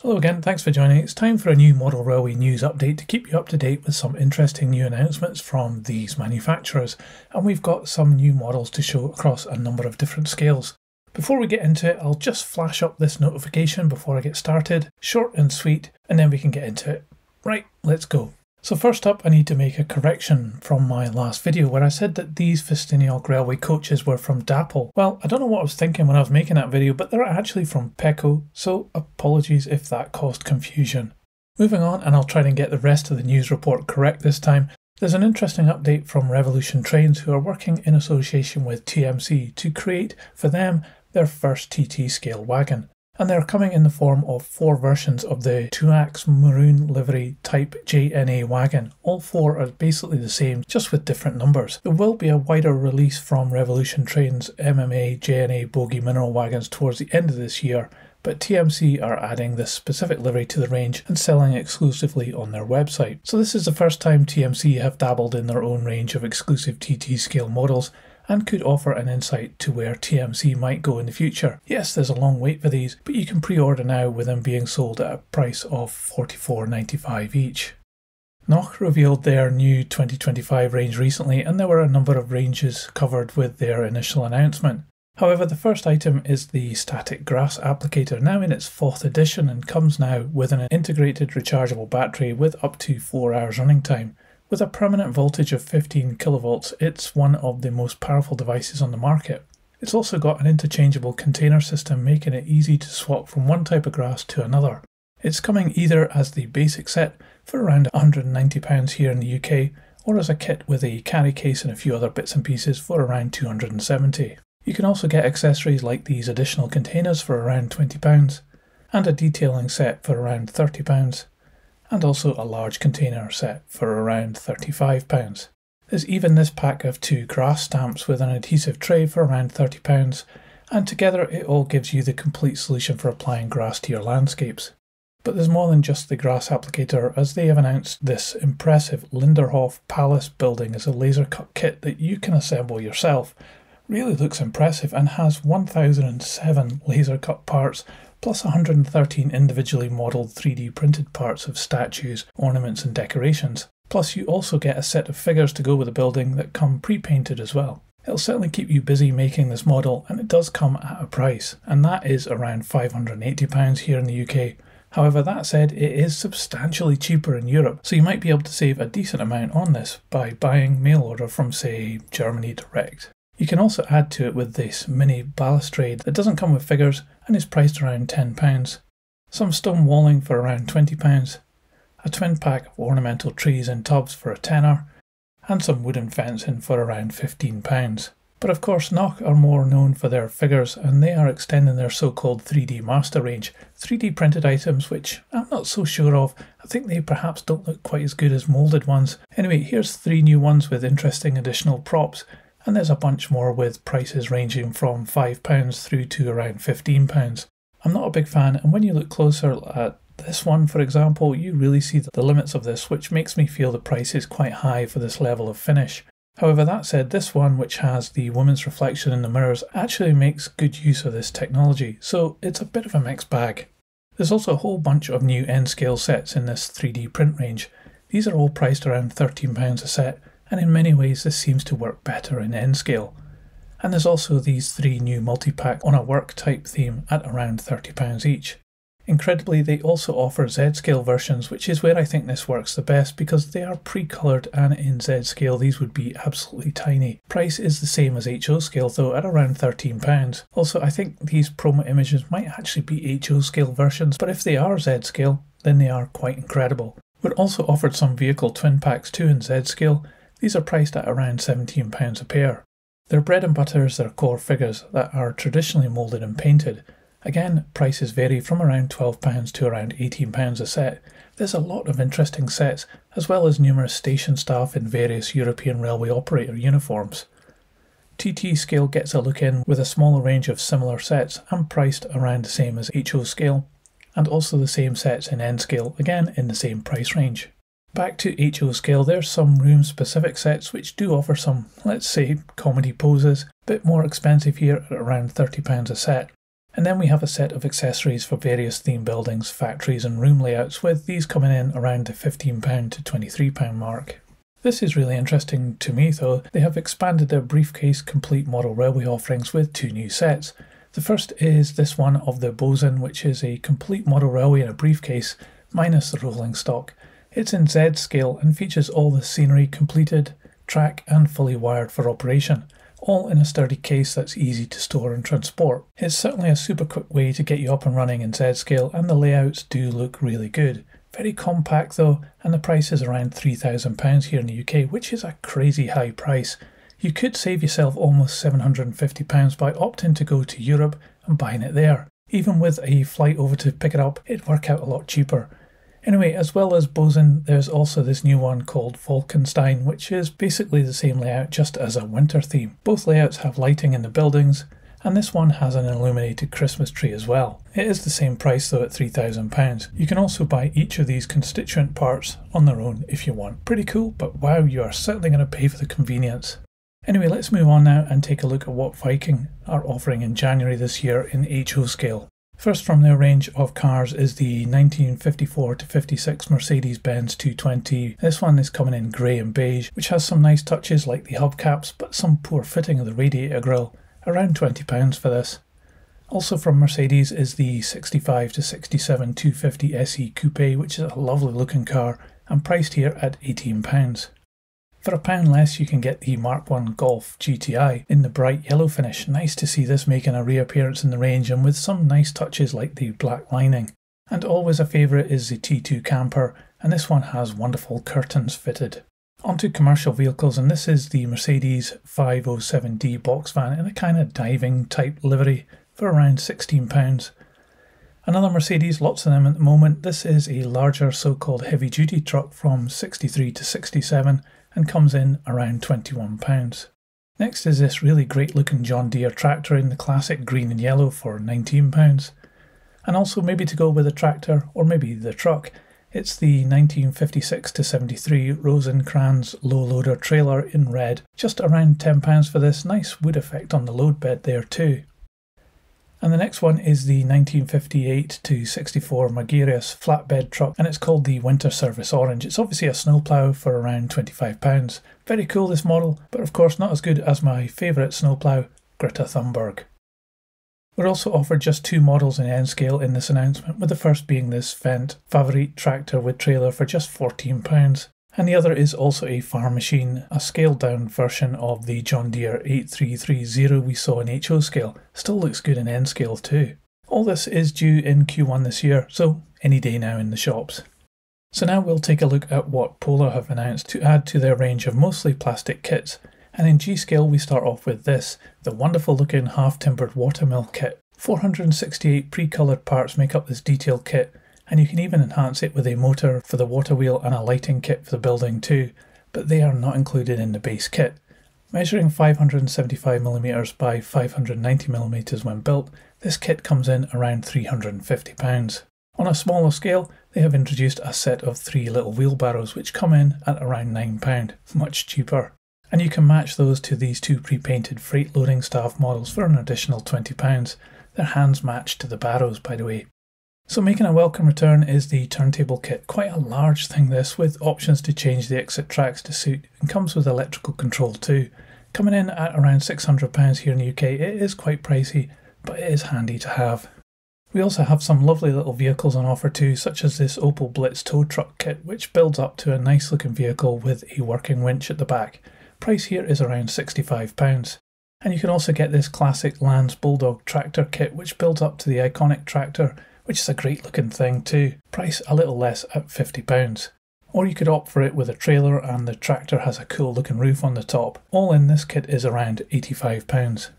Hello again, thanks for joining. It's time for a new Model Railway news update to keep you up to date with some interesting new announcements from these manufacturers. And we've got some new models to show across a number of different scales. Before we get into it, I'll just flash up this notification before I get started. Short and sweet, and then we can get into it. Right, let's go. So first up, I need to make a correction from my last video where I said that these Festiniog railway coaches were from Dapol. Well, I don't know what I was thinking when I was making that video, but they're actually from Pecco, so apologies if that caused confusion. Moving on, and I'll try and get the rest of the news report correct this time, there's an interesting update from Revolution Trains, who are working in association with TMC to create, for them, their first TT scale wagon. And they're coming in the form of 4 versions of the Tuax maroon livery type JNA wagon. All 4 are basically the same, just with different numbers. There will be a wider release from Revolution Trains MMA JNA bogie mineral wagons towards the end of this year, but TMC are adding this specific livery to the range and selling exclusively on their website. So this is the first time TMC have dabbled in their own range of exclusive TT scale models, and could offer an insight to where TMC might go in the future. Yes, there's a long wait for these, but you can pre-order now with them being sold at a price of $44.95 each. NOC revealed their new 2025 range recently, and there were a number of ranges covered with their initial announcement. However, the first item is the static grass applicator, now in its 4th edition, and comes now with an integrated rechargeable battery with up to 4 hours running time. With a permanent voltage of 15 kilovolts, it's one of the most powerful devices on the market. It's also got an interchangeable container system, making it easy to swap from one type of grass to another. It's coming either as the basic set for around £190 here in the UK, or as a kit with a carry case and a few other bits and pieces for around £270. You can also get accessories like these additional containers for around £20, and a detailing set for around £30. And also a large container set for around £35. There's even this pack of 2 grass stamps with an adhesive tray for around £30, and together it all gives you the complete solution for applying grass to your landscapes. But there's more than just the grass applicator, as they have announced this impressive Linderhof Palace building as a laser cut kit that you can assemble yourself. Really looks impressive and has 1007 laser cut parts, plus 113 individually modelled 3D printed parts of statues, ornaments and decorations. Plus you also get a set of figures to go with the building that come pre-painted as well. It'll certainly keep you busy making this model, and it does come at a price, and that is around £580 here in the UK. However, that said, it is substantially cheaper in Europe, so you might be able to save a decent amount on this by buying mail order from, say, Germany direct. You can also add to it with this mini balustrade that doesn't come with figures and is priced around £10. Some stone walling for around £20, a twin pack of ornamental trees in tubs for a tenner, and some wooden fencing for around £15. But of course NOC are more known for their figures, and they are extending their so-called 3D Master range, 3D printed items which I'm not so sure of. I think they perhaps don't look quite as good as moulded ones. Anyway, here's 3 new ones with interesting additional props. And there's a bunch more with prices ranging from £5 through to around £15. I'm not a big fan, and when you look closer at this one, for example, you really see the limits of this, which makes me feel the price is quite high for this level of finish. However, that said, this one, which has the woman's reflection in the mirrors, actually makes good use of this technology, so it's a bit of a mixed bag. There's also a whole bunch of new N-scale sets in this 3D print range. These are all priced around £13 a set, and in many ways this seems to work better in N-scale. And there's also these 3 new multi-pack on a work type theme at around £30 each. Incredibly, they also offer Z-scale versions, which is where I think this works the best because they are pre-coloured, and in Z-scale these would be absolutely tiny. Price is the same as HO scale though, at around £13. Also, I think these promo images might actually be HO scale versions, but if they are Z-scale, then they are quite incredible. We're also offered some vehicle twin packs too in Z-scale. These are priced at around £17 a pair. Their bread and butter is their core figures that are traditionally moulded and painted. Again, prices vary from around £12 to around £18 a set. There's a lot of interesting sets, as well as numerous station staff in various European railway operator uniforms. TT scale gets a look in with a smaller range of similar sets and priced around the same as HO scale, and also the same sets in N scale, again in the same price range. Back to HO scale, there's some room specific sets which do offer some, let's say, comedy poses, a bit more expensive here at around £30 a set. And then we have a set of accessories for various theme buildings, factories and room layouts, with these coming in around the £15 to £23 mark. This is really interesting to me though. They have expanded their briefcase complete model railway offerings with two new sets. The first is this one of the Bosun, which is a complete model railway in a briefcase, minus the rolling stock. It's in Z scale and features all the scenery completed, track and fully wired for operation, all in a sturdy case that's easy to store and transport. It's certainly a super quick way to get you up and running in Z scale, and the layouts do look really good. Very compact though, and the price is around £3,000 here in the UK, which is a crazy high price. You could save yourself almost £750 by opting to go to Europe and buying it there. Even with a flight over to pick it up, it'd work out a lot cheaper. Anyway, as well as Bosun, there's also this new one called Falkenstein, which is basically the same layout just as a winter theme. Both layouts have lighting in the buildings, and this one has an illuminated Christmas tree as well. It is the same price though at £3,000. You can also buy each of these constituent parts on their own if you want. Pretty cool, but wow, you are certainly going to pay for the convenience. Anyway, let's move on now and take a look at what Viking are offering in January this year in HO scale. First from their range of cars is the 1954 to 56 Mercedes-Benz 220. This one is coming in grey and beige, which has some nice touches like the hubcaps, but some poor fitting of the radiator grille. Around £20 for this. Also from Mercedes is the 65 to 67 250 SE Coupe, which is a lovely looking car and priced here at £18. For £1 less you can get the Mark I Golf GTI in the bright yellow finish. Nice to see this making a reappearance in the range, and with some nice touches like the black lining. And always a favourite is the T2 Camper, and this one has wonderful curtains fitted. Onto commercial vehicles, and this is the Mercedes 507D box van in a kind of diving type livery for around £16. Another Mercedes, lots of them at the moment. This is a larger so-called heavy duty truck from 63 to 67 and comes in around £21. Next is this really great looking John Deere tractor in the classic green and yellow for £19. And also, maybe to go with the tractor or maybe the truck, it's the 1956 to 73 Rosencrantz low loader trailer in red, just around £10 for this. Nice wood effect on the load bed there too. And the next one is the 1958 to 64 Magirus flatbed truck, and it's called the Winter Service Orange. It's obviously a snowplow for around £25. Very cool, this model, but of course not as good as my favourite snowplow, Greta Thunberg. We're also offered just two models in N scale in this announcement, with the first being this Fendt Favorit tractor with trailer for just £14. And the other is also a farm machine, a scaled down version of the John Deere 8330 we saw in HO scale. Still looks good in N scale too. All this is due in Q1 this year, so any day now in the shops. So now we'll take a look at what Polar have announced to add to their range of mostly plastic kits. And in G scale we start off with this, the wonderful looking half-timbered watermill kit. 468 pre-coloured parts make up this detailed kit, and you can even enhance it with a motor for the water wheel and a lighting kit for the building too, but they are not included in the base kit. Measuring 575mm by 590mm when built, this kit comes in around £350. On a smaller scale, they have introduced a set of 3 little wheelbarrows which come in at around £9, much cheaper. And you can match those to these two pre-painted freight loading staff models for an additional £20. They're hands matched to the barrows, by the way. So making a welcome return is the turntable kit. Quite a large thing this, with options to change the exit tracks to suit, and comes with electrical control too. Coming in at around £600 here in the UK. It is quite pricey, but it is handy to have. We also have some lovely little vehicles on offer too, such as this Opel Blitz tow truck kit, which builds up to a nice looking vehicle with a working winch at the back. Price here is around £65. And you can also get this classic Lance Bulldog tractor kit, which builds up to the iconic tractor, which is a great looking thing too. Price a little less at £50. Or you could opt for it with a trailer and the tractor has a cool looking roof on the top. All in, this kit is around £85.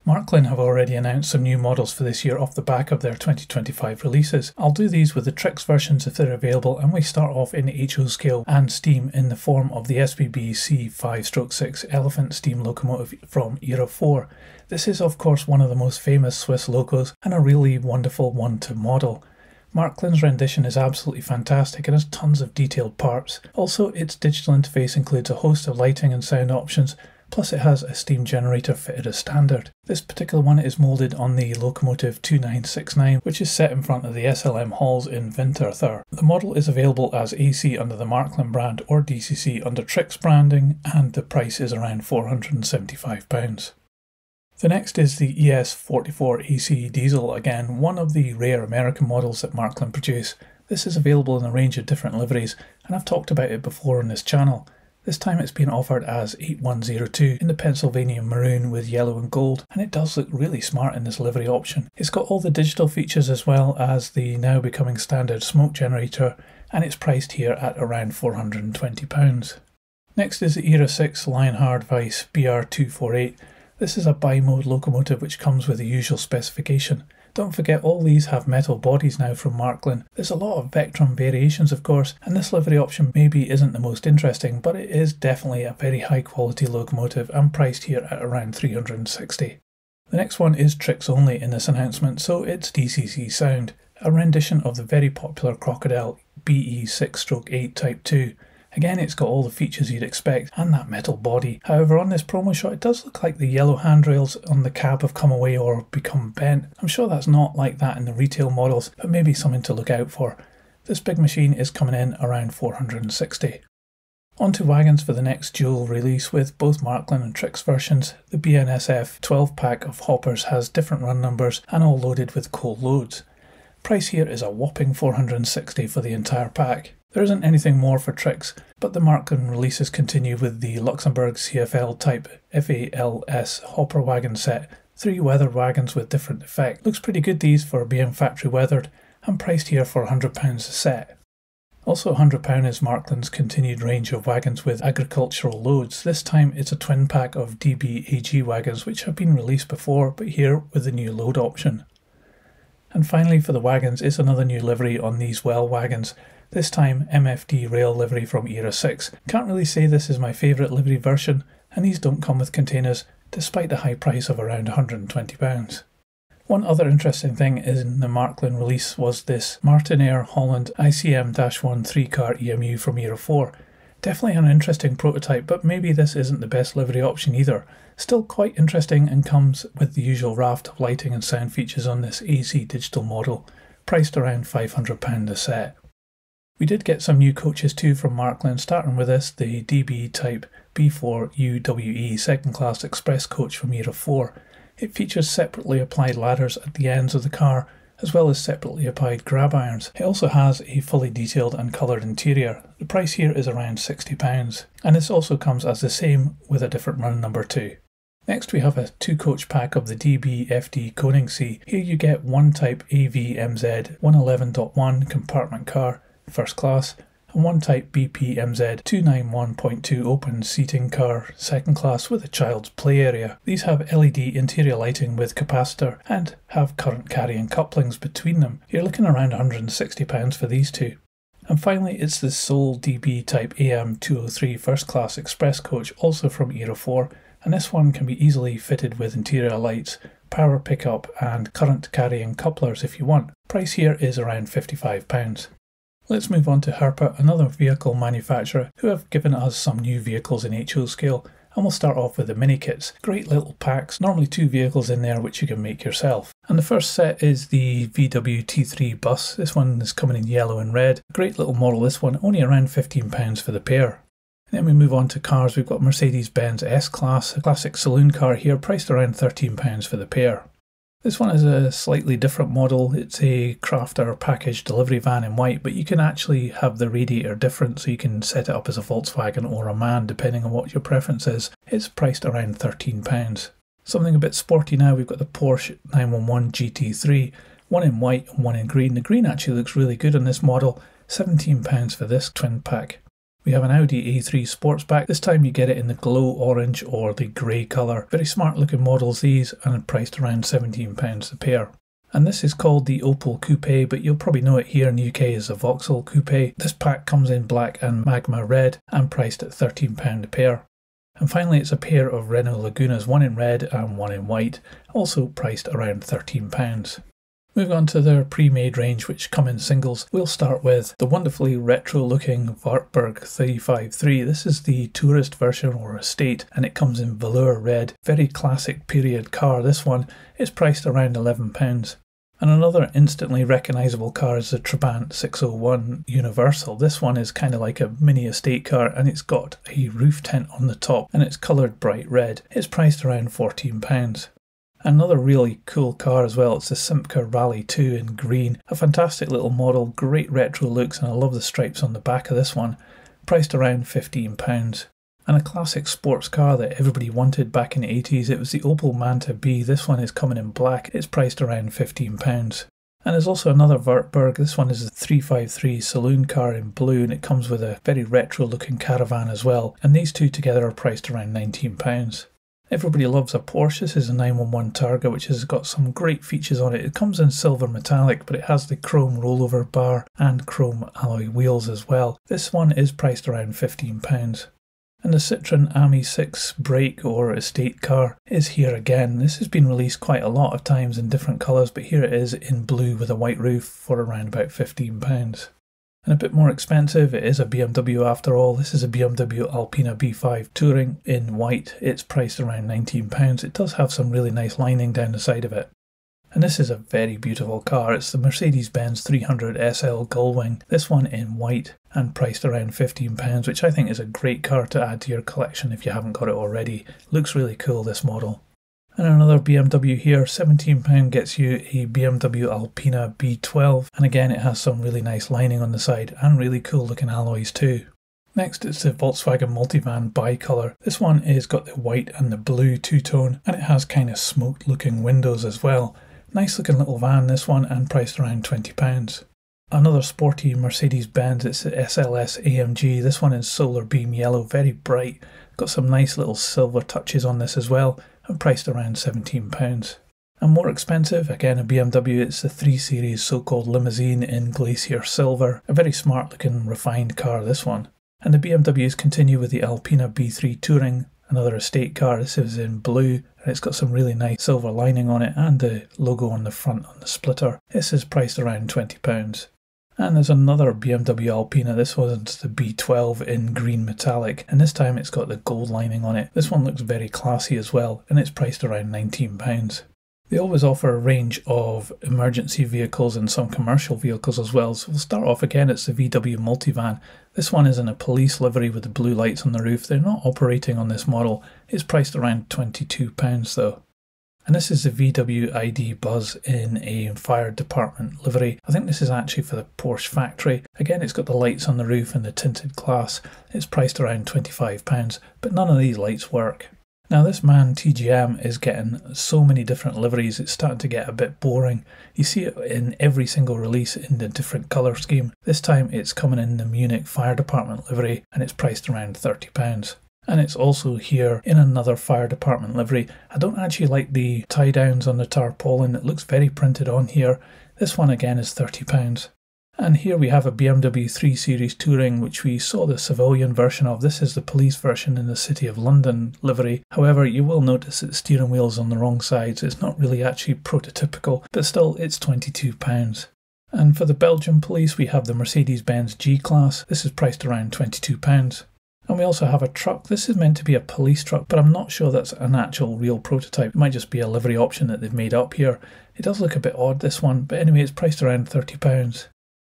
Marklin have already announced some new models for this year off the back of their 2025 releases. I'll do these with the Trix versions if they're available, and we start off in HO scale and steam in the form of the SBB C5/6 Elephant steam locomotive from Era 4. This is of course one of the most famous Swiss locos and a really wonderful one to model. Marklin's rendition is absolutely fantastic and has tons of detailed parts. Also, its digital interface includes a host of lighting and sound options, plus it has a steam generator fitted as standard. This particular one is moulded on the locomotive 2969, which is set in front of the SLM halls in Winterthur. The model is available as AC under the Markland brand or DCC under Trix branding, and the price is around £475. The next is the ES44 AC Diesel, again one of the rare American models that Markland produce. This is available in a range of different liveries, and I've talked about it before on this channel. This time it's been offered as 8102 in the Pennsylvania maroon with yellow and gold, and it does look really smart in this livery option. It's got all the digital features as well as the now becoming standard smoke generator, and it's priced here at around £420. Next is the Era 6 Lionheart Weiss BR248. This is a bi-mode locomotive which comes with the usual specification. Don't forget all these have metal bodies now from Markland. There's a lot of Vectrum variations of course, and this livery option maybe isn't the most interesting, but it is definitely a very high quality locomotive and priced here at around £360. The next one is Trix only in this announcement, so it's DCC Sound, a rendition of the very popular Crocodile BE6/8 Type 2. Again, it's got all the features you'd expect and that metal body. However, on this promo shot, it does look like the yellow handrails on the cab have come away or become bent. I'm sure that's not like that in the retail models, but maybe something to look out for. This big machine is coming in around £460. On to wagons for the next dual release with both Markland and Trix versions. The BNSF 12-pack of hoppers has different run numbers and all loaded with coal loads. Price here is a whopping £460 for the entire pack. There isn't anything more for Trix, but the Markland releases continue with the Luxembourg CFL type FALS hopper wagon set, 3 weathered wagons with different effect. Looks pretty good these for being factory weathered, and priced here for £100 a set. Also £100 is Markland's continued range of wagons with agricultural loads. This time it's a twin pack of DBAG wagons which have been released before, but here with the new load option. And finally for the wagons is another new livery on these well wagons. This time MFD rail livery from Era 6. Can't really say this is my favourite livery version, and these don't come with containers despite the high price of around £120. One other interesting thing in the Markland release was this Martinair Holland ICM-1 3-car EMU from Era 4. Definitely an interesting prototype, but maybe this isn't the best livery option either. Still quite interesting and comes with the usual raft of lighting and sound features on this AC digital model, priced around £500 a set. We did get some new coaches too from Markland, starting with this, the DB Type B4 UWE second class express coach from Era 4. It features separately applied ladders at the ends of the car, as well as separately applied grab irons. It also has a fully detailed and coloured interior. The price here is around £60, and this also comes as the same with a different run number too. Next we have a 2-coach pack of the DB FD Koningse. Here you get one Type AVMZ 111.1 compartment car, first class, and one Type BPMZ 291.2 open seating car, second class with a child's play area. These have LED interior lighting with capacitor and have current carrying couplings between them. You're looking around £160 for these two. And finally it's the Seoul DB Type AM203 first class express coach, also from Era 4, and this one can be easily fitted with interior lights, power pickup and current carrying couplers if you want. Price here is around £55. Let's move on to Herpa, another vehicle manufacturer who have given us some new vehicles in HO scale, and we'll start off with the mini kits. Great little packs, normally 2 vehicles in there which you can make yourself. And the first set is the VW T3 bus. This one is coming in yellow and red. Great little model, this one, only around £15 for the pair. And then we move on to cars. We've got Mercedes-Benz S-Class, a classic saloon car here, priced around £13 for the pair. This one is a slightly different model. It's a Crafter package delivery van in white, but you can actually have the radiator different, so you can set it up as a Volkswagen or a MAN depending on what your preference is. It's priced around £13. Something a bit sporty now, we've got the Porsche 911 GT3, one in white and one in green. The green actually looks really good on this model, £17 for this twin pack. We have an Audi A3 Sportsback. This time you get it in the glow orange or the grey colour. Very smart looking models these, and priced around £17 a pair. And this is called the Opel Coupe, but you'll probably know it here in the UK as a Vauxhall Coupe. This pack comes in black and magma red and priced at £13 a pair. And finally it's a pair of Renault Lagunas, one in red and one in white, also priced around £13. Moving on to their pre-made range, which come in singles, we'll start with the wonderfully retro-looking Wartburg 353. This is the tourist version or estate, and it comes in velour red. Very classic period car. This one is priced around £11. And another instantly recognisable car is the Trabant 601 Universal. This one is kind of like a mini estate car, and it's got a roof tent on the top, and it's coloured bright red. It's priced around £14. Another really cool car as well, it's the Simca Rally 2 in green. A fantastic little model, great retro looks, and I love the stripes on the back of this one. Priced around £15. And a classic sports car that everybody wanted back in the 80s, it was the Opel Manta B. This one is coming in black, it's priced around £15. And there's also another Wartburg. This one is a 353 saloon car in blue, and it comes with a very retro looking caravan as well. And these two together are priced around £19. Everybody loves a Porsche. This is a 911 Targa, which has got some great features on it. It comes in silver metallic, but it has the chrome rollover bar and chrome alloy wheels as well. This one is priced around £15. And the Citroen Ami 6 brake or estate car is here again. This has been released quite a lot of times in different colours, but here it is in blue with a white roof for around about £15. And a bit more expensive, it is a BMW after all. This is a BMW Alpina B5 Touring in white. It's priced around £19. It does have some really nice lining down the side of it. And this is a very beautiful car. It's the Mercedes-Benz 300 SL Gullwing. This one in white and priced around £15, which I think is a great car to add to your collection if you haven't got it already. Looks really cool, this model. And another BMW here, £17 gets you a BMW Alpina B12, and again it has some really nice lining on the side and really cool looking alloys too. Next it's the Volkswagen Multivan Bicolor. This one is got the white and the blue two-tone, and it has kind of smoked looking windows as well. Nice looking little van this one, and priced around £20. Another sporty Mercedes-Benz, it's the SLS AMG. This one is solar beam yellow, very bright. Got some nice little silver touches on this as well, and priced around £17. And more expensive, again a BMW, it's the 3 Series so-called limousine in Glacier Silver. A very smart looking refined car, this one. And the BMWs continue with the Alpina B3 Touring, another estate car. This is in blue, and it's got some really nice silver lining on it and the logo on the front on the splitter. This is priced around £20. And there's another BMW Alpina. This one's the B12 in green metallic, and this time it's got the gold lining on it. This one looks very classy as well, and it's priced around £19. They always offer a range of emergency vehicles and some commercial vehicles as well. So we'll start off again, it's the VW Multivan. This one is in a police livery with the blue lights on the roof. They're not operating on this model. It's priced around £22 though. And this is the VW ID Buzz in a fire department livery. I think this is actually for the Porsche factory. Again, it's got the lights on the roof and the tinted glass. It's priced around £25, but none of these lights work. Now this MAN TGM is getting so many different liveries, it's starting to get a bit boring. You see it in every single release in the different colour scheme. This time it's coming in the Munich Fire Department livery, and it's priced around £30. And it's also here in another fire department livery. I don't actually like the tie downs on the tarpaulin, it looks very printed on here. This one again is £30. And here we have a BMW 3 Series Touring, which we saw the civilian version of. This is the police version in the City of London livery. However, you will notice that the steering wheel's on the wrong side, so it's not really actually prototypical, but still it's £22. And for the Belgian police we have the Mercedes-Benz G-Class. This is priced around £22. And we also have a truck. This is meant to be a police truck, but I'm not sure that's an actual real prototype. It might just be a livery option that they've made up here. It does look a bit odd, this one, but anyway, it's priced around £30.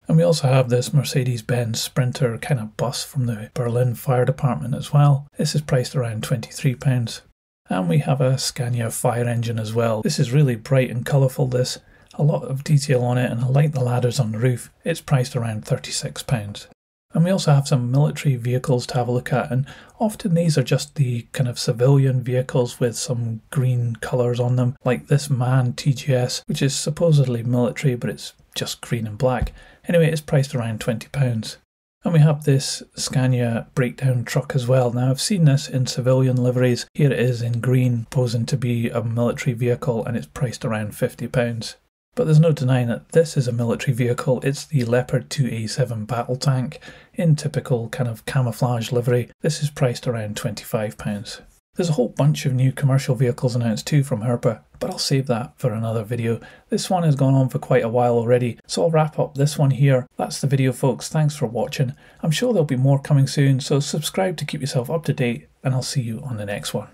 And we also have this Mercedes-Benz Sprinter kind of bus from the Berlin Fire Department as well. This is priced around £23. And we have a Scania fire engine as well. This is really bright and colourful, this. A lot of detail on it, and I like the ladders on the roof. It's priced around £36. And we also have some military vehicles to have a look at, and often these are just the kind of civilian vehicles with some green colours on them, like this MAN TGS, which is supposedly military, but it's just green and black. Anyway, it's priced around £20. And we have this Scania breakdown truck as well. Now I've seen this in civilian liveries. Here it is in green, posing to be a military vehicle, and it's priced around £50. But there's no denying that this is a military vehicle. It's the Leopard 2A7 battle tank in typical kind of camouflage livery. This is priced around £25. There's a whole bunch of new commercial vehicles announced too from Herpa, but I'll save that for another video. This one has gone on for quite a while already, so I'll wrap up this one here. That's the video, folks. Thanks for watching. I'm sure there'll be more coming soon, so subscribe to keep yourself up to date, and I'll see you on the next one.